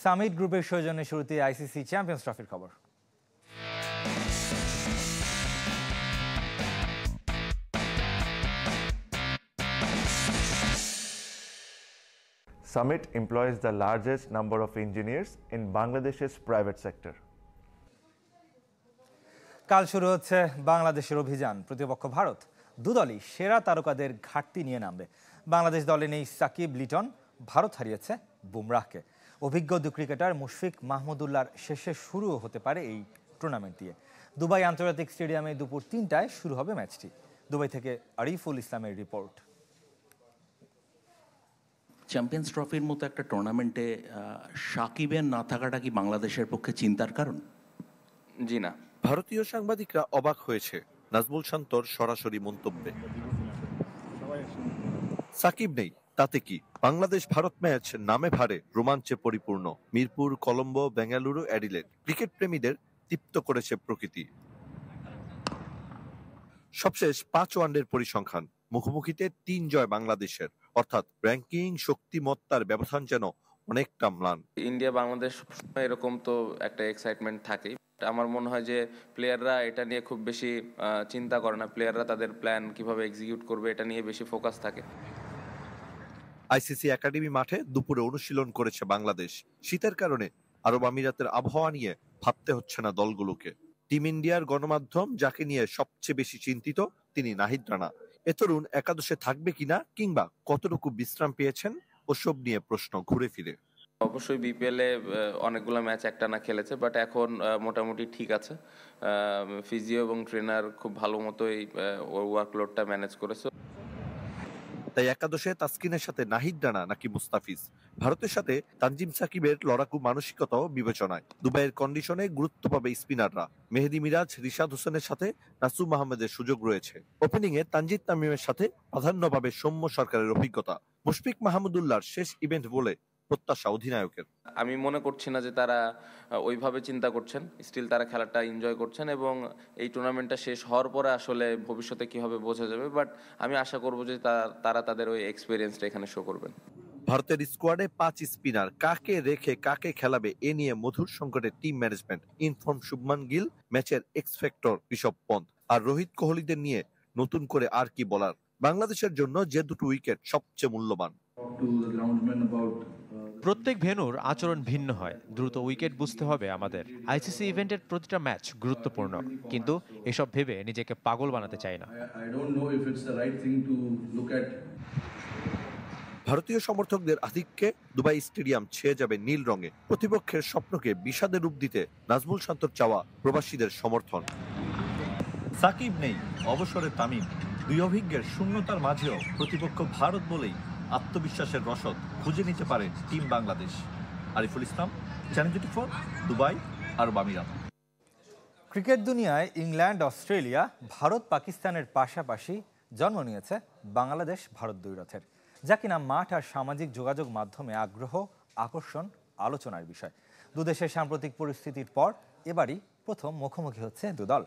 Summit গ্রুপের সৌজন্যে শুরুতে আইসিসি চ্যাম্পিয়ন্স ট্রফির খবর। Summit employs the largest number of engineers in Bangladesh's private sector. কাল শুরু হচ্ছে বাংলাদেশের অভিযান। প্রতিপক্ষ ভারত। দুদলই সেরা তারকাদের ঘাটতি নিয়ে নামবে। বাংলাদেশ দলে নেই সাকিব, লিটন। ভারত হারিয়েছে বুমরাহকে। অভিজ্ঞ দু ক্রিকেটার মুশফিক মাহমুদুল্লাহর শেষে শুরু হতে পারে এই টুর্নামেন্ট দিয়ে। দুবাই আন্তর্জাতিক স্টেডিয়ামে দুপুর ৩টায় শুরু হবে ম্যাচটি। দুবাই থেকে আরিফুল ইসলামের রিপোর্ট। চ্যাম্পিয়ন্স ট্রফির মতো একটা টুর্নামেন্টে সাকিবের না থাকাটা কি বাংলাদেশের পক্ষে চিন্তার কারণ? জি না। ভারতীয় সাংবাদিকরা অবাক হয়েছে নাজমুল শান্তর সরাসরি মন্তব্যে। সাকিব নেই তাতে কি? বাংলাদেশ ভারত ম্যাচ নামে ভারে রোমাঞ্চে পরিপূর্ণ। মিরপুর, কলম্বো, বেঙ্গালুরু, অ্যাডিলেড ক্রিকেট প্রেমীদের তৃপ্ত করেছে প্রকৃতি। সবশেষ 5 ওয়ানডের পরিসংখ্যান। মুখোমুখিতে 3 জয় বাংলাদেশের, অর্থাৎ র্যাঙ্কিং শক্তিমত্তার ব্যবধান যেন অনেকটা ম্লান। ইন্ডিয়া বাংলাদেশ এরকম তো একটা এক্সাইটমেন্ট থাকেই। আমার মনে হয় যে প্লেয়াররা এটা নিয়ে খুব বেশি চিন্তা করে না। প্লেয়াররা তাদের প্ল্যান কিভাবে এক্সিকিউট করবে এটা নিয়ে বেশি ফোকাস থাকে। আইসিসি একাডেমি মাঠে দুপুরে অনুশীলন করেছে বাংলাদেশ। শীতের কারণে আরব আমিরাতের আবহাওয়া নিয়ে ভাবতে হচ্ছে না দলগুলোকে। টিম ইন্ডিয়ার গণমাধ্যম যাকে নিয়ে সবচেয়ে বেশি চিন্তিত তিনি নাহিদ রানা। এ তরুণ একাদশে থাকবে কিনা কিংবা কতটুকু বিশ্রাম পেয়েছেন ওসব নিয়ে প্রশ্ন ঘুরে ফিরে। অবশ্যই বিপিএল এ অনেকগুলো ম্যাচ একটানা খেলেছে, বাট এখন মোটামুটি ঠিক আছে। ফিজিও এবং ট্রেনার খুব ভালো মতোই ওর ওয়ার্কলোডটা ম্যানেজ করেছে। তাই একাদশে তাসকিনের সাথে নাহিদ রানা নাকি মুস্তাফিজ? ভারতের সাথে তানজিম সাকিবের লড়াকু মানসিকতাও বিবেচনায়। দুবাইয়ের কন্ডিশনে গুরুত্ব পাবে স্পিনাররা। মেহেদী মিরাজ, রিশাদ হোসেনের সাথে নাসুম আহমেদের সুযোগ রয়েছে। ওপেনিং এ তানজিদ তামিমের সাথে প্রাধান্য পাবে সৌম্য সরকারের অভিজ্ঞতা। মুশফিক মাহমুদুল্লাহর শেষ ইভেন্ট বলে প্রত্যাশা অধিনায়কের। আমি মনে করছি না যে তারা ওইভাবে চিন্তা করছেন। স্টিল তারা খেলাটা এনজয় করছেন এবং এই টুর্নামেন্টটা শেষ হওয়ার পরে আসলে ভবিষ্যতে কি হবে বোঝা যাবে। বাট আমি আশা করব যে তারা তাদের ওই এক্সপেরিয়েন্সটা এখানে শো করবেন। ভারতের স্কোয়াডে 5 স্পিনার কাকে রেখে কাকে খেলাবে এ নিয়ে মধুর সংকটে team management. Inform Shubman Gill, ম্যাচের এক্স ফ্যাক্টর ঋষভ পন্থ আর রোহিত কোহলিদের নিয়ে নতুন করে আর কি বলার। বাংলাদেশের জন্য যে দুটো উইকেট সবচেয়ে মূল্যবান। প্রত্যেক ভেন্যুর আচরণ ভিন্ন হয়। দ্রুত উইকেট বুঝতে হবে আমাদের। আইসিসি ইভেন্টের প্রতিটা ম্যাচ গুরুত্বপূর্ণ, কিন্তু এসব ভেবে নিজেকে পাগল বানাতে চাই না। ভারতীয় সমর্থকদের আধিক্যে দুবাই স্টেডিয়াম ছেয়ে যাবে নীল রঙে। প্রতিপক্ষের স্বপ্নকে বিষাদে রূপ দিতে নাজমুল শান্তর চাওয়া প্রবাসীদের সমর্থন। সাকিব নেই, অবসরে তামিম। দুই অভিজ্ঞের শূন্যতার মাঝেও প্রতিপক্ষ ভারত বলেই আত্মবিশ্বাসের রসদ খুঁজে নিতে পারে team Bangladesh. Ariful Islam, channel 24, Dubai, আরব আমিরাত। ক্রিকেট দুনিয়ায় ইংল্যান্ড, অস্ট্রেলিয়া, ভারত, পাকিস্তানের পাশাপাশি জন্ম নিয়েছে বাংলাদেশ ভারত দ্বৈরথের, যা কিনা মাঠ আর সামাজিক যোগাযোগ মাধ্যমে আগ্রহ, আকর্ষণ, আলোচনার বিষয়। দুদেশের সাম্প্রতিক পরিস্থিতির পর এবারই প্রথম মুখোমুখি হচ্ছে দুদল।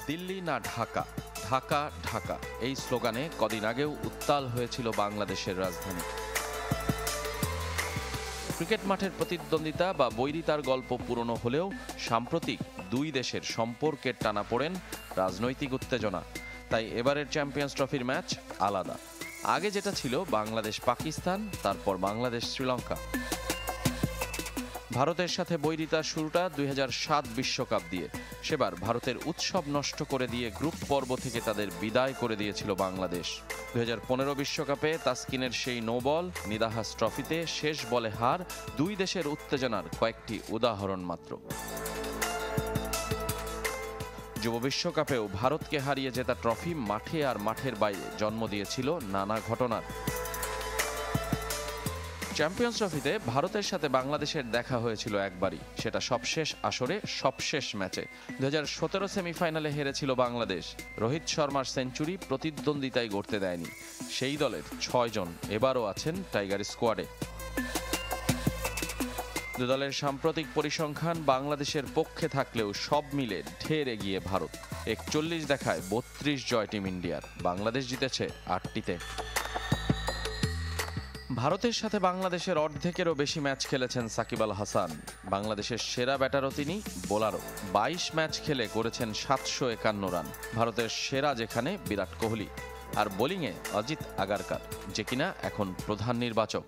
দিল্লি না ঢাকা, ঢাকা ঢাকা, এই স্লোগানে কদিন আগেও উত্তাল হয়েছিল বাংলাদেশের রাজধানী। ক্রিকেট মাঠের প্রতিদ্বন্দ্বিতা বা বৈরিতার গল্প পুরনো হলেও সাম্প্রতিক দুই দেশের সম্পর্কের টানাপোড়েন, রাজনৈতিক উত্তেজনা। তাই এবারের চ্যাম্পিয়ন্স ট্রফির ম্যাচ আলাদা। আগে যেটা ছিল বাংলাদেশ পাকিস্তান, তারপর বাংলাদেশ শ্রীলঙ্কা। ভারতের সাথে বৈরিতার শুরুটা 2007 বিশ্বকাপ দিয়ে। সেবার ভারতের উৎসব নষ্ট করে দিয়ে গ্রুপ পর্ব থেকে তাদের বিদায় করে দিয়েছিল বাংলাদেশ। 2015 বিশ্বকাপে তাসকিনের সেই নো বল, নিদাহাস ট্রফিতে শেষ বলে হার, দুই দেশের উত্তেজনার কয়েকটি উদাহরণ মাত্র। যুব বিশ্বকাপেও ভারতকে হারিয়ে জেতা ট্রফি মাঠে আর মাঠের বাইরে জন্ম দিয়েছিল নানা ঘটনার। চ্যাম্পিয়ন্স ট্রফিতে ভারতের সাথে বাংলাদেশের দেখা হয়েছিল একবারই, সেটা সবশেষ আসরে সবশেষ ম্যাচে। 2017 সেমিফাইনালে হেরেছিল বাংলাদেশ। রোহিত শর্মার সেঞ্চুরি প্রতিদ্বন্দ্বিতায় গড়তে দেয়নি। সেই দলের 6 জন এবারও আছেন টাইগার স্কোয়াডে। দু দলের সাম্প্রতিক পরিসংখ্যান বাংলাদেশের পক্ষে থাকলেও সব মিলে ঢের এগিয়ে ভারত। 41 দেখায় 32 জয় টিম ইন্ডিয়ার। বাংলাদেশ জিতেছে 8টিতে। ভারতের সাথে বাংলাদেশের অর্ধেকেরও বেশি ম্যাচ খেলেছেন সাকিব আল হাসান। বাংলাদেশের সেরা ব্যাটারও তিনি, বোলারও। 22 ম্যাচ খেলে করেছেন 751 রান। ভারতের সেরা যেখানে বিরাট কোহলি, আর বোলিংয়ে অজিত আগারকার, যে কিনা এখন প্রধান নির্বাচক।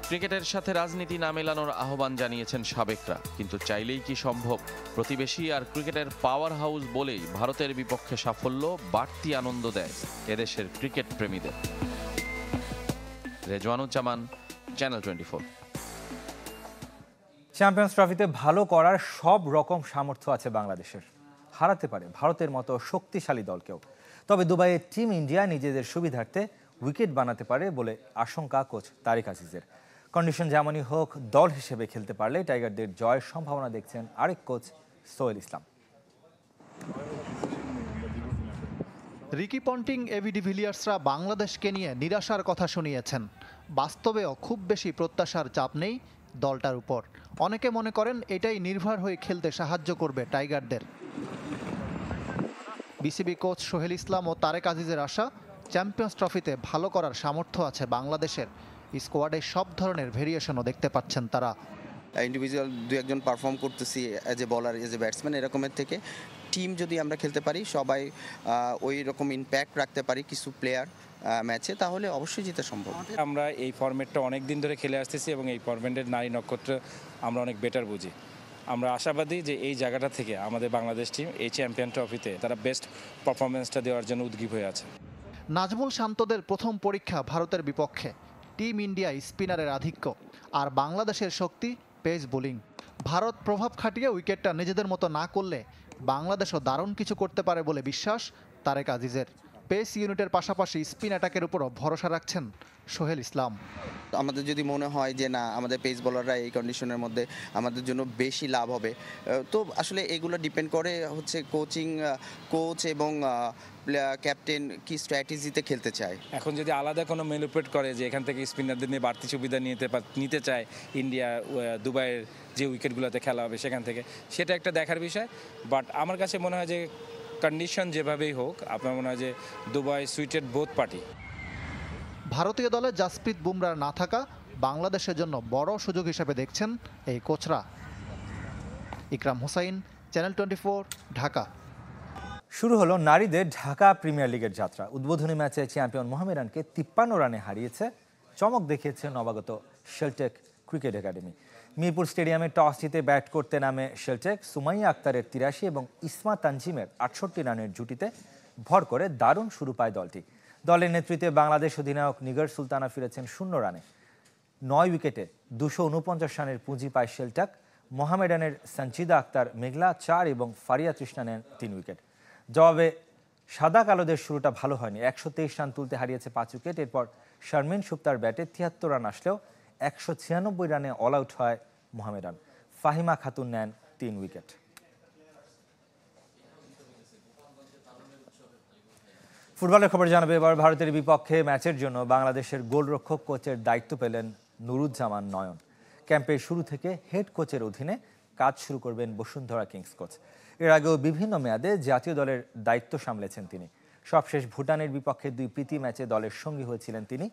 ক্রিকেটের সাথে রাজনীতি না মেলানোর আহ্বান জানিয়েছেন সাবেকরা, কিন্তু চাইলেই কি সম্ভব? প্রতিবেশী আর ক্রিকেটের পাওয়ার হাউস বলেই ভারতের বিপক্ষে সাফল্য বাড়তি আনন্দ দেয় এদেশের ক্রিকেট প্রেমীদের। রেজওয়ানুজ্জামান, চ্যানেল 24। চ্যাম্পিয়ন্স ট্রফিতে ভালো করার সব রকম সামর্থ্য আছে বাংলাদেশের। হারাতে পারে ভারতের মতো শক্তিশালী দলকেও। তবে দুবাইয়ে টিম ইন্ডিয়া নিজেদের সুবিধার্থে উইকেট বানাতে পারে বলে আশঙ্কা কোচ তারিক আজিজের। কন্ডিশন যেমনই হোক, দল হিসেবে খেলতে পারলে টাইগারদের জয়ের সম্ভাবনা দেখছেন আরেক কোচ সোহেল ইসলাম। রিকি পন্টিং, এবি ডিভিলিয়ার্সরা বাংলাদেশকে নিয়ে নিরাশার কথা শুনিয়েছেন। বাস্তবেও খুব বেশি প্রত্যাশার চাপ নেই দলটার উপর। অনেকে মনে করেন এটাই নির্ভর হয়ে খেলতে সাহায্য করবে টাইগারদের। বিসিবি কোচ সোহেল ইসলাম ও তারেক আজিজের আশা, চ্যাম্পিয়ন্স ট্রফিতে ভালো করার সামর্থ্য আছে বাংলাদেশের। স্কোয়াডে সব ধরনের ভেরিয়েশনও দেখতে পাচ্ছেন তারা। ইন্ডিভিজুয়াল দু একজন পারফর্ম করতেছি অ্যাজ এ বলার, এজ এ ব্যাটসম্যান, এরকমের থেকে টিম যদি আমরা খেলতে পারি, সবাই ওই রকম ইম্প্যাক্ট রাখতে পারি কিছু প্লেয়ার ম্যাচে, তাহলে অবশ্যই জিতা সম্ভব। আমরা এই ফরম্যাটটা অনেক দিন ধরে খেলে আসতেছি এবং এই ফরম্যাটের নারী নক্ষত্র আমরা অনেক বেটার বুঝি। আমরা আশাবাদী যে এই জায়গাটা থেকে আমাদের বাংলাদেশ টিম এই চ্যাম্পিয়ন ট্রফিতে তারা বেস্ট পারফরমেন্সটা দেওয়ার জন্য উদ্গ্রীব হয়ে আছে। নাজমুল শান্তদের প্রথম পরীক্ষা ভারতের বিপক্ষে। টিম ইন্ডিয়া স্পিনারের আধিক্য, আর বাংলাদেশের শক্তি পেস বোলিং। ভারত প্রভাব খাটিয়ে উইকেটটা নিজেদের মতো না করলে বাংলাদেশও দারুণ কিছু করতে পারে বলে বিশ্বাস তারেক আজিজের। পেস ইউনিটের পাশাপাশি স্পিন অ্যাটাকের উপরও ভরসা রাখছেন সোহেল ইসলাম। আমাদের যদি মনে হয় যে না, আমাদের পেস বোলাররা এই কন্ডিশনের মধ্যে আমাদের জন্য বেশি লাভ হবে, তো আসলে এগুলো ডিপেন্ড করে হচ্ছে কোচ এবং ক্যাপ্টেন কি স্ট্র্যাটেজিতে খেলতে চায়। এখন যদি আলাদা কোনো ম্যানিপুলেট করে যে এখান থেকে স্পিনারদের নিয়ে বাড়তি সুবিধা নিতে চায় ইন্ডিয়া, দুবাইয়ের যে উইকেটগুলোতে খেলা হবে সেখান থেকে, সেটা একটা দেখার বিষয়। বাট আমার কাছে মনে হয় যে কন্ডিশন যেভাবেই হোক, আপনার মনে হয় যে দুবাই সুইটেড বোথ পার্টি। ভারতীয় দলে জাসপ্রীত বুমরার না থাকা বাংলাদেশের জন্য বড় সুযোগ হিসেবে দেখছেন এই কোচরা। ইকরাম হোসাইন, চ্যানেল 24, ঢাকা। শুরু হলো নারীদের ঢাকা প্রিমিয়ার লিগের যাত্রা। উদ্বোধনী ম্যাচে চ্যাম্পিয়ন মোহামেডানকে 53 রানে হারিয়েছে। চমক দেখিয়েছে নবাগত শেলটেক ক্রিকেট একাডেমি। মিরপুর স্টেডিয়ামে টস জিতে ব্যাট করতে নামে শেলটেক। সুমাইয়া আক্তারের 83 এবং ইসমা তানজিমের 68 রানের জুটিতে ভর করে দারুণ শুরু পায় দলটি। দলের নেতৃত্বে বাংলাদেশ অধিনায়ক নিগার সুলতানা ফিরেছেন 0 রানে। 9 উইকেটে 249 রানের পুঁজি পায় শেলটেক। মোহামেডানের সঞ্চিদা আক্তার মেঘলা 4 এবং ফারিয়া তৃষ্ণা নেন 3 উইকেট। জবাবে সাদা কালোদের শুরুটা ভালো হয়নি। 123 রান তুলতে হারিয়েছে 5 উইকেট। এরপর শারমিন সুপ্তার ব্যাটে 73 রান আসলেও 196 রানে অল আউট হয় মোহামেডান। ফাহিমা খাতুন নেন 3 উইকেট। ফুটবলের খবর জানাবে এবার। ভারতের বিপক্ষে ম্যাচের জন্য বাংলাদেশের গোলরক্ষক কোচের দায়িত্ব পেলেন নুরুজ্জামান নয়ন। ক্যাম্পের শুরু থেকে হেড কোচের অধীনে কাজ শুরু করবেন বসুন্ধরা কিংস কোচ। এর আগেও বিভিন্ন মেয়াদে জাতীয় দলের দায়িত্ব সামলেছেন তিনি। সবশেষ ভুটানের বিপক্ষে 2 প্রীতি ম্যাচে দলের সঙ্গী হয়েছিলেন তিনি।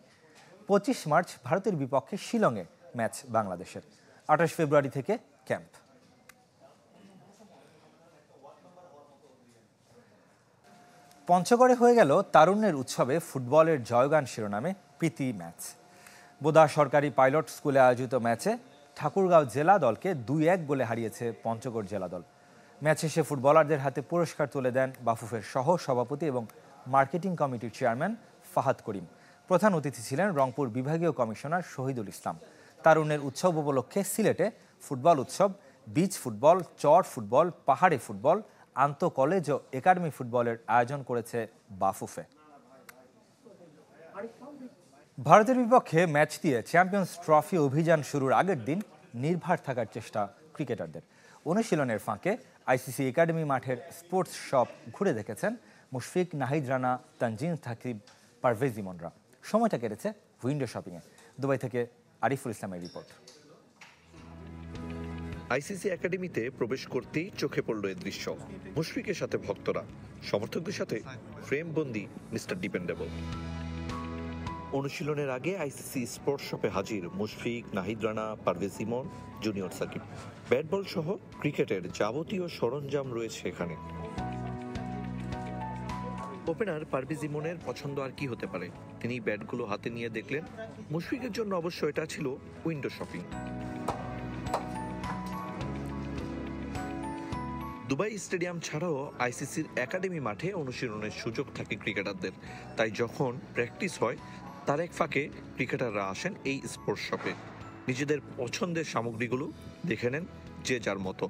25 মার্চ ভারতের বিপক্ষে শিলংয়ে ম্যাচ বাংলাদেশের। 28 ফেব্রুয়ারি থেকে ক্যাম্প। পঞ্চগড়ে হয়ে গেল তারুণ্যের উৎসবে ফুটবলের জয়গান শিরোনামে প্রীতি ম্যাচ। বোদা সরকারি পাইলট স্কুলে আয়োজিত ম্যাচে ঠাকুরগাঁও জেলা দলকে 2-1 গোলে হারিয়েছে পঞ্চগড় জেলা দল। ম্যাচ শেষে ফুটবলারদের হাতে পুরস্কার তুলে দেন বাফুফের সহ সভাপতি এবং মার্কেটিং কমিটির চেয়ারম্যান ফাহাদ করিম। প্রধান অতিথি ছিলেন রংপুর বিভাগীয় কমিশনার শহীদুল ইসলাম। তারুণ্যের উৎসব উপলক্ষে সিলেটে ফুটবল উৎসব, বিচ ফুটবল, চর ফুটবল, পাহাড়ি ফুটবল, আন্ত কলেজ ও একাডেমি ফুটবলের আয়োজন করেছে বাফুফে। ভারতের বিপক্ষে ম্যাচ দিয়ে চ্যাম্পিয়ন্স ট্রফি অভিযান শুরুর আগের দিন নির্ভার থাকার চেষ্টা ক্রিকেটারদের। অনুশীলনের ফাঁকে আইসিসি একাডেমি মাঠের স্পোর্টস শপ ঘুরে দেখেছেন মুশফিক, নাহিদ রানা, তানজিম সাকিব, পারভেজ ইমনরা। সময়টা কেটেছে উইন্ডো শপিংয়ে। দুবাই থেকে আরিফুল ইসলামের রিপোর্ট। আইসিসি একাডেমিতে প্রবেশ করতেই চোখে পড়ল এ দৃশ্য। মুশফিকের সাথে ভক্তরা, সমর্থকদের সাথে ফ্রেম বন্দি মিস্টার ডিপেন্ডেবল। অনুশীলনের আগে আইসিসি স্পোর্টস শপে হাজির মুশফিক, নাহিদ রানা, পারভেজ ইমন, জুনিয়র সাকিব। ব্যাট বল সহ ক্রিকেটের যাবতীয় সরঞ্জাম রয়েছে এখানে। ওপেনার পারভেজ ইমনের পছন্দ আর কি হতে পারে? তিনি ব্যাটগুলো হাতে নিয়ে দেখলেন। মুশফিকের জন্য অবশ্য এটা ছিল উইন্ডো শপিং। দুবাই স্টেডিয়াম ছাড়াও আইসিসির একাডেমি মাঠে অনুশীলনের সুযোগ থাকে ক্রিকেটারদের। তাই যখন প্র্যাকটিস হয় তার এক ফাঁকে ক্রিকেটাররা আসেন এই স্পোর্টস শপে। নিজেদের পছন্দের সামগ্রীগুলো দেখে নেন যে যার মতো।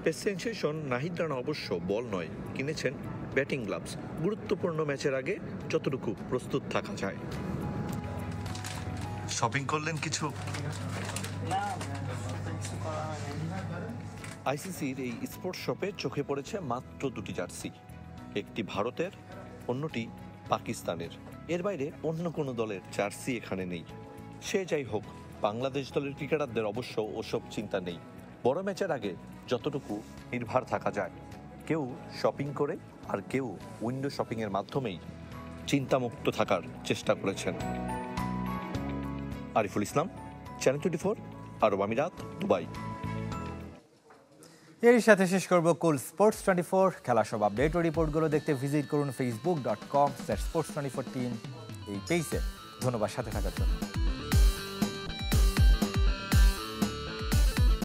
পেস সেনসেশন নাহিদ রানা অবশ্য বল নয়, কিনেছেন ব্যাটিং গ্লাভস। গুরুত্বপূর্ণ ম্যাচের আগে যতটুকু প্রস্তুত থাকা যায়। শপিং করলেন কিছু? আইসিসির এই স্পোর্টস শপে চোখে পড়েছে মাত্র দুটি জার্সি, একটি ভারতের, অন্যটি পাকিস্তানের। এর বাইরে অন্য কোনো দলের জার্সি এখানে নেই। সে যাই হোক, বাংলাদেশ দলের ক্রিকেটারদের অবশ্য ওসব চিন্তা নেই। বড় ম্যাচের আগে যতটুকু নির্ভর থাকা যায়, কেউ শপিং করে আর কেউ উইন্ডো শপিংয়ের মাধ্যমেই চিন্তামুক্ত থাকার চেষ্টা করেছেন। আরিফুল ইসলাম, চ্যানেল 24, আরব আমিরাত, দুবাই। এর সাথে শেষ করব কুল স্পোর্টস 24 খেলা সব আপডেট ও রিপোর্টগুলো দেখতে ভিজিট করুন facebook.com/sports24 টিম এই পেজে। ধন্যবাদ সাথে থাকার জন্য।